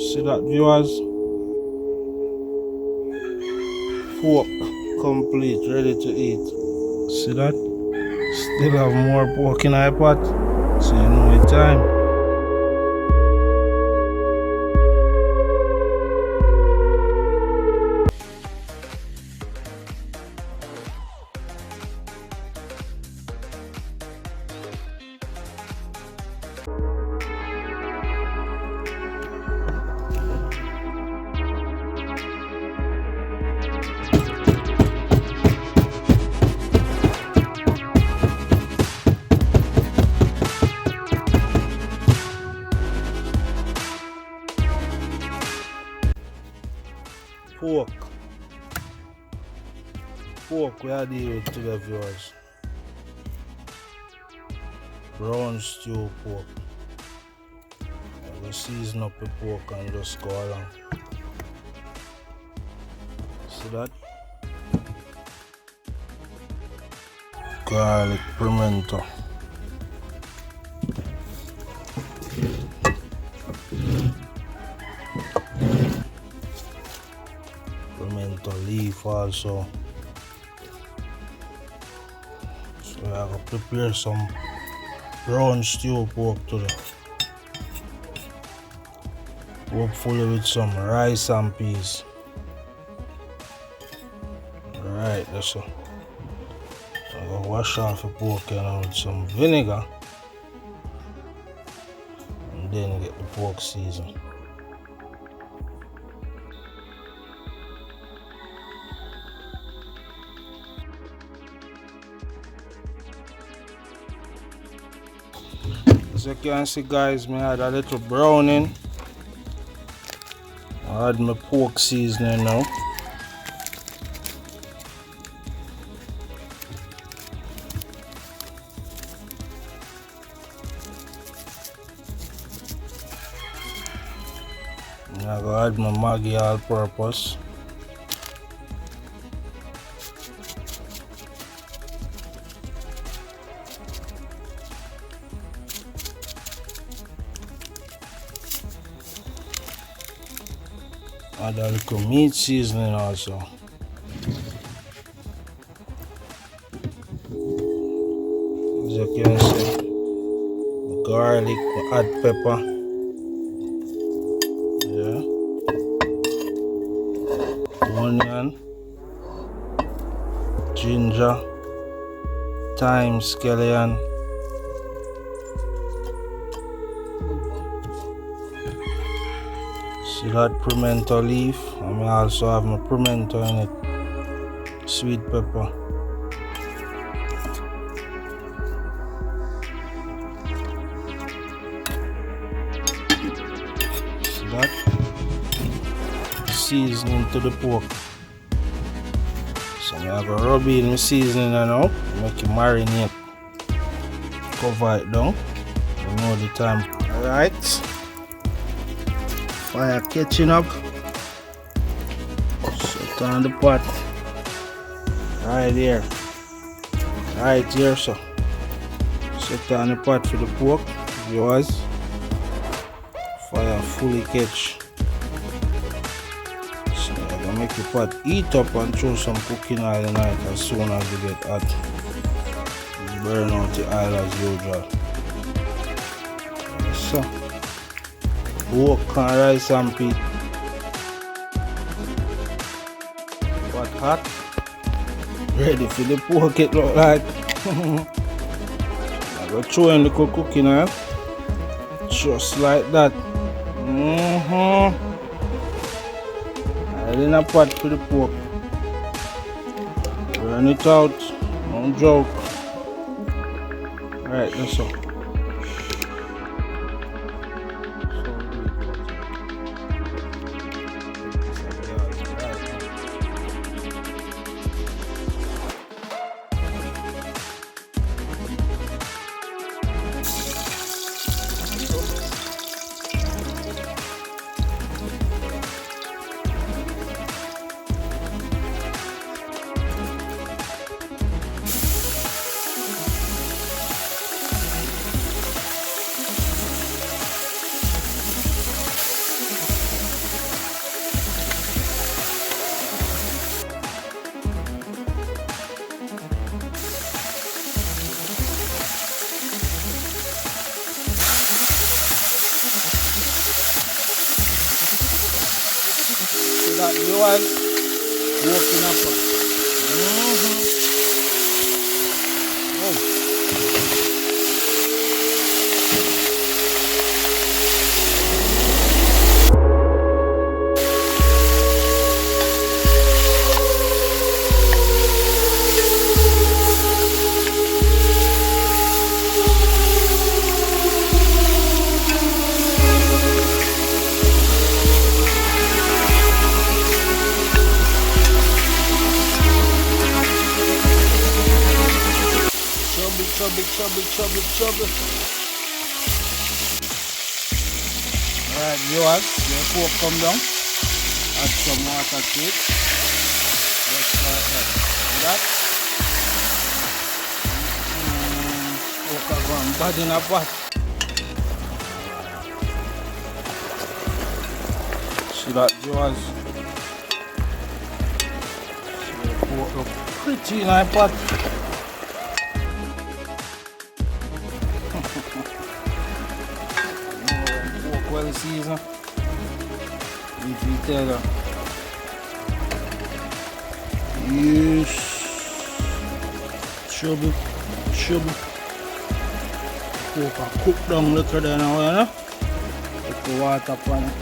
See that, viewers? Pork complete, ready to eat. See that? Still have more pork in our pot. So you know it's time. Pork we are dealing with today, viewers. Brown stew pork. We season up the pork and just go along. See that? Garlic pimento. Pimento leaf also. So I gotta prepare some brown stew pork today. Hopefully with some rice and peas. Right, that's all. I'm gonna wash off the pork with some vinegar and then get the pork seasoned. As you can see, guys, I had a little browning. I had my pork seasoning now. And I go add my Maggi all purpose. Add a little meat seasoning also. As you can see, the garlic, add pepper. Yeah. Onion, ginger, thyme, scallion. See that pimento leaf? I also have my pimento in it. Sweet pepper. See that? Seasoning to the pork. So I'm going to rub in my seasoning now. Make it marinate. Cover it down. You know the time. Alright. Fire catching up. Set on the pot. Right here. Right here, so. Set on the pot for the pork. Viewers. Fire fully catch. So I'm gonna make the pot heat up and throw some cooking oil in it as soon as you get hot. Burn out the oil as usual. So. Pork and rice and peas. Pot hot. Ready for the pork, it look like. I go throw in the cooking oil. Just like that. Add in a pot for the pork. Burn it out. Don't joke. Right, that's all. that viewers? Walking up. Oh. Chubby. Alright, viewers, the pork come down. Add some water to it. Just like that. Pork are going bad in a pot. See that, viewers? See the pork look pretty in a pot. Well seasoned, if you tell her. Yes, chubby. Pork cook down liquor there now, you know? Put the water upon it.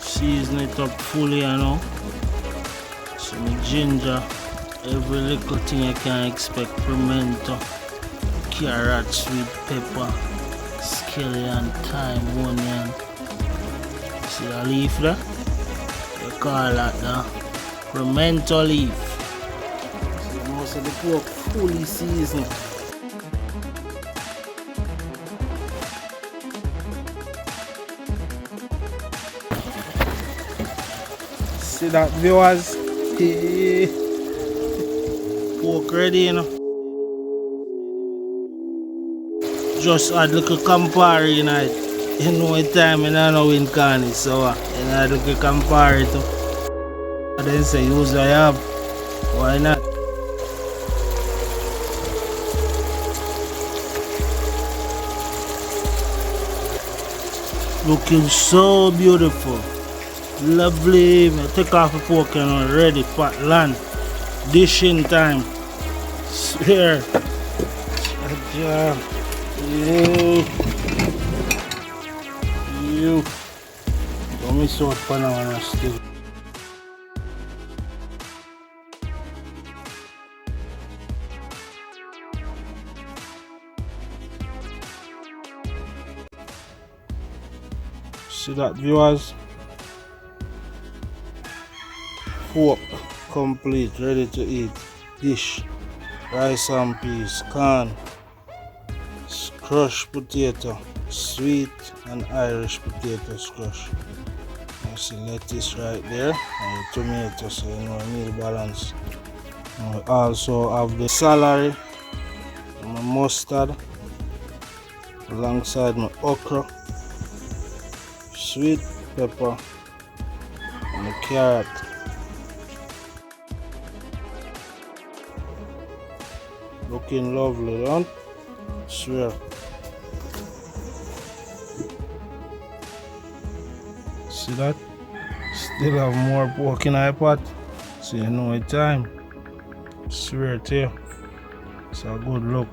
Season it up fully, you know. Some ginger, every little thing you can expect. Pimento, carrot, sweet pepper, scallion, thyme, onion. See the leaf there? They call that the pimento leaf. So most of the pork fully seasoned. See that, viewers? Pork ready, you know. Just add little Parree in it. You know what time, and I know in Carney, so add little Parree too. And then say use what I have. Why not? Looking so beautiful. Lovely. Take off the pork and ready pot land. Dishing time. Here. You. Don't miss out Panama still. See that, viewers? Pork complete, ready to eat. Dish, rice and peas, corn, crushed potato, sweet and Irish potato crush. You see lettuce right there and the tomato, so you know meal balance. And we also have the celery, my mustard, alongside my okra, sweet pepper, and the carrot. Looking lovely, don't? Swear. See that? Still have more pork in our pot. So you know it's time. Swear to you. It's a good look.